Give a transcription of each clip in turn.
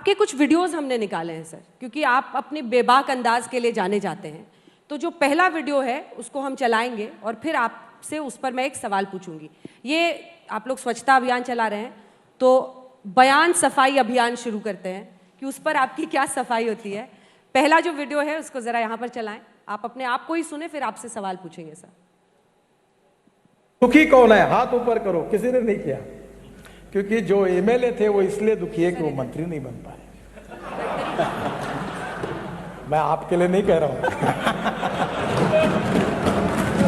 आपके कुछ वीडियोस हमने निकाले हैं सर, क्योंकि आप अपने बेबाक अंदाज के लिए जाने जाते हैं। तो जो पहला वीडियो है उसको हम चलाएंगे और फिर आपसे उस पर मैं एक सवाल पूछूंगी। ये आप लोग स्वच्छता अभियान चला रहे हैं, तो बयान सफाई अभियान शुरू करते हैं कि उस पर आपकी क्या सफाई होती है। पहला जो वीडियो है उसको ज़रा यहाँ पर चलाएं, आप अपने आप को ही सुने, फिर आपसे सवाल पूछेंगे सर। दुखी कौन है? हाथ ऊपर करो। किसी ने नहीं किया, क्योंकि जो एमएलए थे वो इसलिए दुखी है कि वो मंत्री नहीं बन पाए। मैं आपके लिए नहीं कह रहा हूं।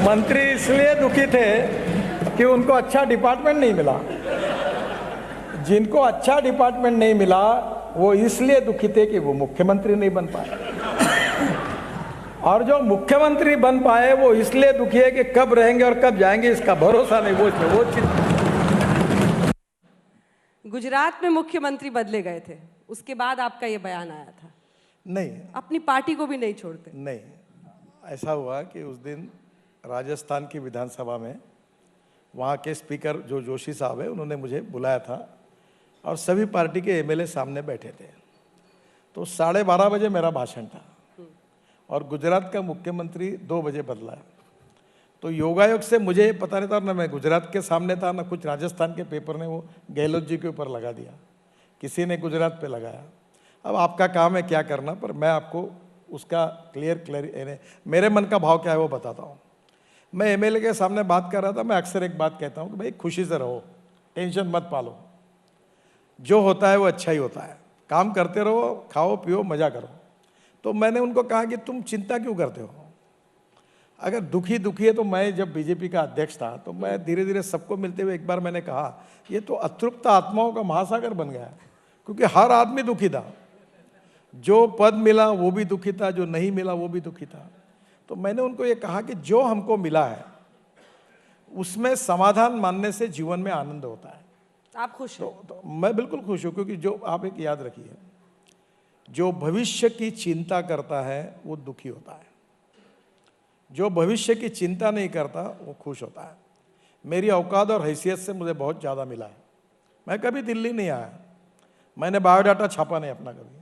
मंत्री इसलिए दुखी थे कि उनको अच्छा डिपार्टमेंट नहीं मिला। जिनको अच्छा डिपार्टमेंट नहीं मिला वो इसलिए दुखी थे कि वो मुख्यमंत्री नहीं बन पाए, और जो मुख्यमंत्री बन पाए वो इसलिए दुखी है कि कब रहेंगे और कब जाएंगे इसका भरोसा नहीं। वो चिंता। गुजरात में मुख्यमंत्री बदले गए थे, उसके बाद आपका ये बयान आया था। नहीं, अपनी पार्टी को भी नहीं छोड़ते। नहीं, ऐसा हुआ कि उस दिन राजस्थान की विधानसभा में वहाँ के स्पीकर जो जोशी साहब है उन्होंने मुझे बुलाया था और सभी पार्टी के एमएलए सामने बैठे थे। तो 12:30 बजे मेरा भाषण था और गुजरात का मुख्यमंत्री 2 बजे बदला है। तो योगायोग से मुझे पता नहीं था, ना मैं गुजरात के सामने था, ना कुछ राजस्थान के पेपर ने वो गहलोत जी के ऊपर लगा दिया, किसी ने गुजरात पे लगाया। अब आपका काम है क्या करना, पर मैं आपको उसका क्लियर मेरे मन का भाव क्या है वो बताता हूँ। मैं एमएलए के सामने बात कर रहा था। मैं अक्सर एक बात कहता हूँ कि भाई खुशी से रहो, टेंशन मत पालो, जो होता है वो अच्छा ही होता है, काम करते रहो, खाओ पियो मजा करो। तो मैंने उनको कहा कि तुम चिंता क्यों करते हो? अगर दुखी है तो मैं जब बीजेपी का अध्यक्ष था तो मैं धीरे धीरे सबको मिलते हुए एक बार मैंने कहा ये तो अतृप्त आत्माओं का महासागर बन गया है, क्योंकि हर आदमी दुखी था। जो पद मिला वो भी दुखी था, जो नहीं मिला वो भी दुखी था। तो मैंने उनको ये कहा कि जो हमको मिला है उसमें समाधान मानने से जीवन में आनंद होता है। आप खुश हैं? तो मैं बिल्कुल खुश हूँ, क्योंकि जो आप एक याद रखिए, जो भविष्य की चिंता करता है वो दुखी होता है, जो भविष्य की चिंता नहीं करता वो खुश होता है। मेरी औकात और हैसियत से मुझे बहुत ज़्यादा मिला है। मैं कभी दिल्ली नहीं आया, मैंने बायोडाटा छापा नहीं अपना कभी,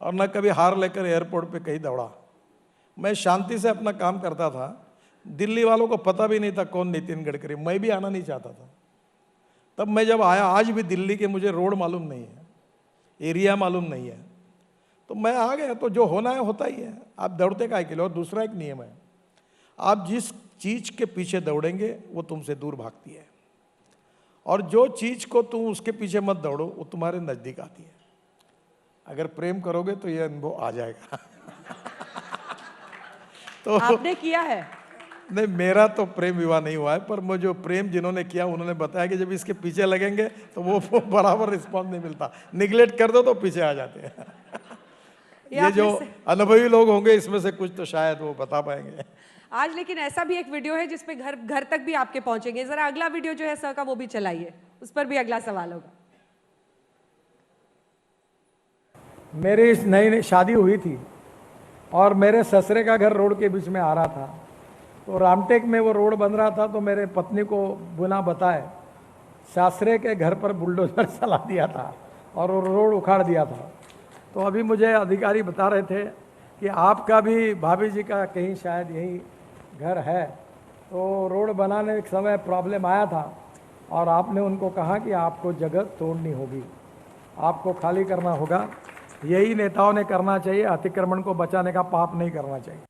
और न कभी हार लेकर एयरपोर्ट पे कहीं दौड़ा। मैं शांति से अपना काम करता था। दिल्ली वालों को पता भी नहीं था कौन नितिन गडकरी, मैं भी आना नहीं चाहता था। तब मैं जब आया, आज भी दिल्ली के मुझे रोड मालूम नहीं है, एरिया मालूम नहीं है, तो मैं आ गया। तो जो होना है होता ही है, आप दौड़ते काहे के लिए? और दूसरा एक नियम है, आप जिस चीज के पीछे दौड़ेंगे वो तुमसे दूर भागती है, और जो चीज को तुम उसके पीछे मत दौड़ो वो तुम्हारे नजदीक आती है। अगर प्रेम करोगे तो ये अनुभव आ जाएगा। तो आपने किया है? नहीं, मेरा तो प्रेम विवाह नहीं हुआ है, पर मैं जो प्रेम जिन्होंने किया उन्होंने बताया कि जब इसके पीछे लगेंगे तो वो बराबर रिस्पॉन्स नहीं मिलता, निगलेक्ट कर दो तो पीछे आ जाते हैं। ये जो अनुभवी लोग होंगे इसमें से कुछ तो शायद वो बता पाएंगे आज। लेकिन ऐसा भी एक वीडियो है जिसपे घर तक भी आपके पहुंचेंगे। जरा अगला वीडियो जो है सर का वो भी चलाइए, उस पर भी अगला सवाल होगा। मेरी नई शादी हुई थी और मेरे ससुरे का घर रोड के बीच में आ रहा था। तो रामटेक में वो रोड बन रहा था, तो मेरे पत्नी को बिना बताए ससुरे के घर पर बुलडोजर चला दिया था और वो रोड उखाड़ दिया था। तो अभी मुझे अधिकारी बता रहे थे कि आपका भी भाभी जी का कहीं शायद यही घर है, तो रोड बनाने के समय प्रॉब्लम आया था और आपने उनको कहा कि आपको जगह तोड़नी होगी, आपको खाली करना होगा। यही नेताओं ने करना चाहिए, अतिक्रमण को बचाने का पाप नहीं करना चाहिए।